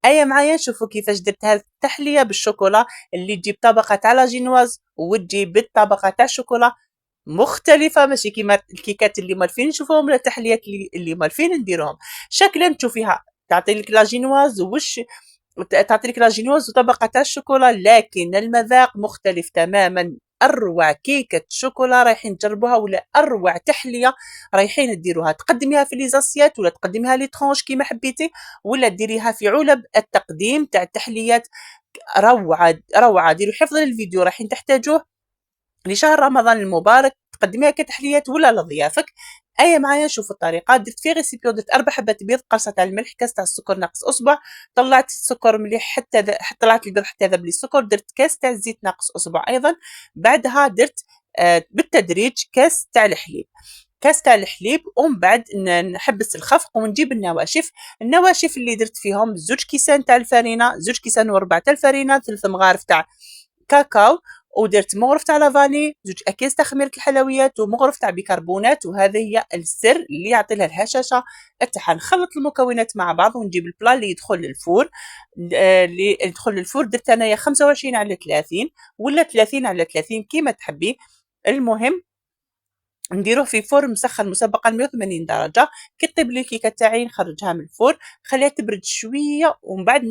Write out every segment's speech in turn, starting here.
ايا معايا نشوفوا كيفاش درت هذه التحليه بالشوكولا اللي تجيب طبقه تاع لا جينواز وتجيب بالطبقه تاع الشوكولا مختلفه، ماشي كيما الكيكات اللي مالفين نشوفوهم ولا التحليات اللي مالفين نديروهم. شكلا تشوفيها تعطي لك لا جينواز تعطي لك لا جينواز وطبقه تاع الشوكولا، لكن المذاق مختلف تماما. اروع كيكه شوكولا رايحين تجربوها، ولا اروع تحليه رايحين ديروها. تقدميها في ليزاسيات ولا تقدميها لي ترونش كيما حبيتي، ولا ديريها في علب التقديم تاع التحليات. روعه روعه. ديروا حفظ للفيديو رايحين تحتاجوه لشهر رمضان المبارك، تقدميها كتحليات ولا لضيافك. ايا معايا شوفوا الطريقه. درت في ريسيبيو، درت 4 حبات بيض، قرصه تاع الملح، كاس تاع السكر ناقص اصبع. طلعت السكر مليح حتى طلعت البيض حتى ذاب لي السكر. درت كاس تاع الزيت ناقص اصبع ايضا. بعدها درت بالتدريج كاس تاع الحليب، كاس تاع الحليب. ومن بعد نحبس الخفق ونجيب النواشف اللي درت فيهم 2 كيسان تاع الفرينه، 2 كيسان وربع تاع الفرينه، 3 مغارف تاع كاكاو، ودرت مغرف تاع لافاني، 2 اكياس تاع خميره الحلويات، ومغرف تاع بيكربونات. وهذا هي السر اللي يعطي لها الهشاشه تاعها. نخلط المكونات مع بعض ونجيب البلا اللي يدخل للفور. اللي يدخل للفور درت انايا 25 على 30 ولا 30 على 30 كيما تحبي. المهم نديروه في فرن مسخن مسبقا 180 درجه. كي طيب لي الكيكه تاعي نخرجها من الفرن، خليها تبرد شويه ومن بعد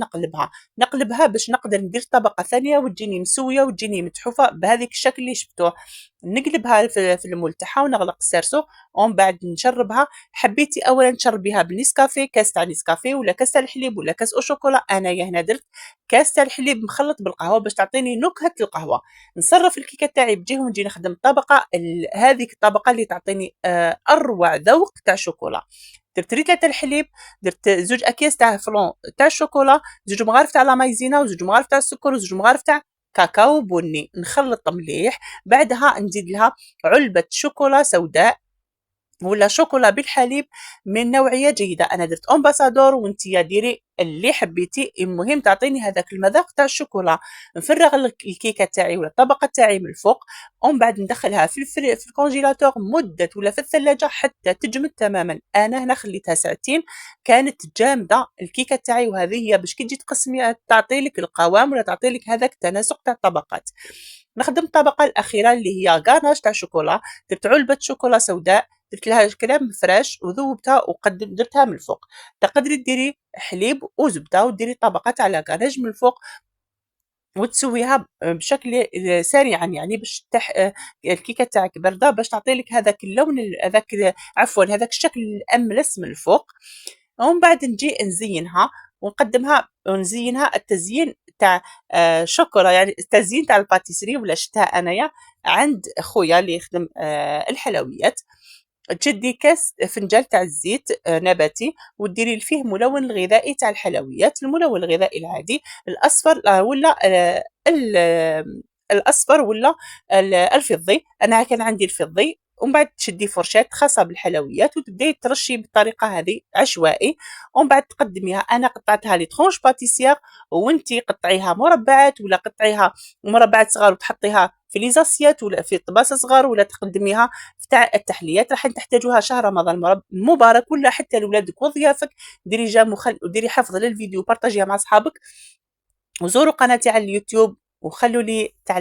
نقلبها باش نقدر ندير طبقه ثانيه وتجيني مسويه وتجيني متحوفه بهذيك الشكل اللي شفتوه. نقلبها في المول تاعها ونغلق السيرسو ومن بعد نشربها. حبيتي اولا تشربيها بالنسكافيه، كاس تاع نسكافيه ولا كاس تاع الحليب ولا كاس او شوكولا. انايا هنا درت كاس تاع الحليب مخلط بالقهوه باش تعطيني نكهه القهوه. نصرف الكيكه تاعي بجهه ونجي نخدم الطبقه هذيك الطبقه اللي تعطيني اروع ذوق تاع شوكولا. درت ريتله تاع الحليب، درت 2 اكياس تاع فلون تاع الشوكولا، 2 مغارف تاع لا مايزينا، و2 مغارف تاع السكر، و2 مغارف تاع كاكاو بني. نخلط مليح. بعدها نزيد لها علبه شوكولا سوداء ولا شوكولا بالحليب من نوعيه جيده. انا درت امباسادور وانتيا ديري اللي حبيتي، المهم تعطيني هذاك المذاق تاع الشوكولا. نفرغ الكيكه تاعي ولا الطبقه تاعي من الفوق ومن بعد ندخلها في الكونجيلاتور مده ولا في الثلاجه حتى تجمد تماما. انا هنا خليتها ساعتين كانت جامده الكيكه تاعي. وهذه هي باش كي تجي تقسمي تعطي لك القوام ولا تعطي لك هذاك التناسق تاع الطبقات. نخدم الطبقه الاخيره اللي هي غاناش تاع شوكولا. درت علبه شوكولا سوداء، درت لها كريم فريش وذوبتها درتها من الفوق. تقدري ديري حليب وزبده وديري طبقه تاع لاكاناج من الفوق وتسويها بشكل سريعا، يعني باش الكيكه تاعك بارده باش تعطي لك هذاك اللون هذاك الشكل الاملس من الفوق. ومن بعد نجي نزينها ونزينها التزيين تاع شوكولا، يعني التزيين تاع الباتيسري ولا شتها انايا عند خويا اللي يخدم الحلويات. تشدي كاس فنجان تاع الزيت نباتي وديري فيه ملون الغذائي تاع الحلويات، الملون الغذائي العادي الاصفر ولا الاصفر ولا الفضي. انا كان عندي الفضي. ومن بعد تشدي فرشاه خاصه بالحلويات وتبداي ترشي بالطريقه هذه عشوائي. ومن بعد تقدميها. انا قطعتها لي ترونش باتيسير وانتي قطعيها مربعات ولا قطعيها مربعات صغار وتحطيها في ليزاسيات ولا في طباسه صغار ولا تقدميها تاع التحليات. راح تحتاجوها شهر رمضان المبارك ولا حتى لولادك وضيافك. ديري جام وديري حفظ للفيديو وبارطاجيها مع اصحابك وزوروا قناتي على اليوتيوب وخلوا لي تعليق.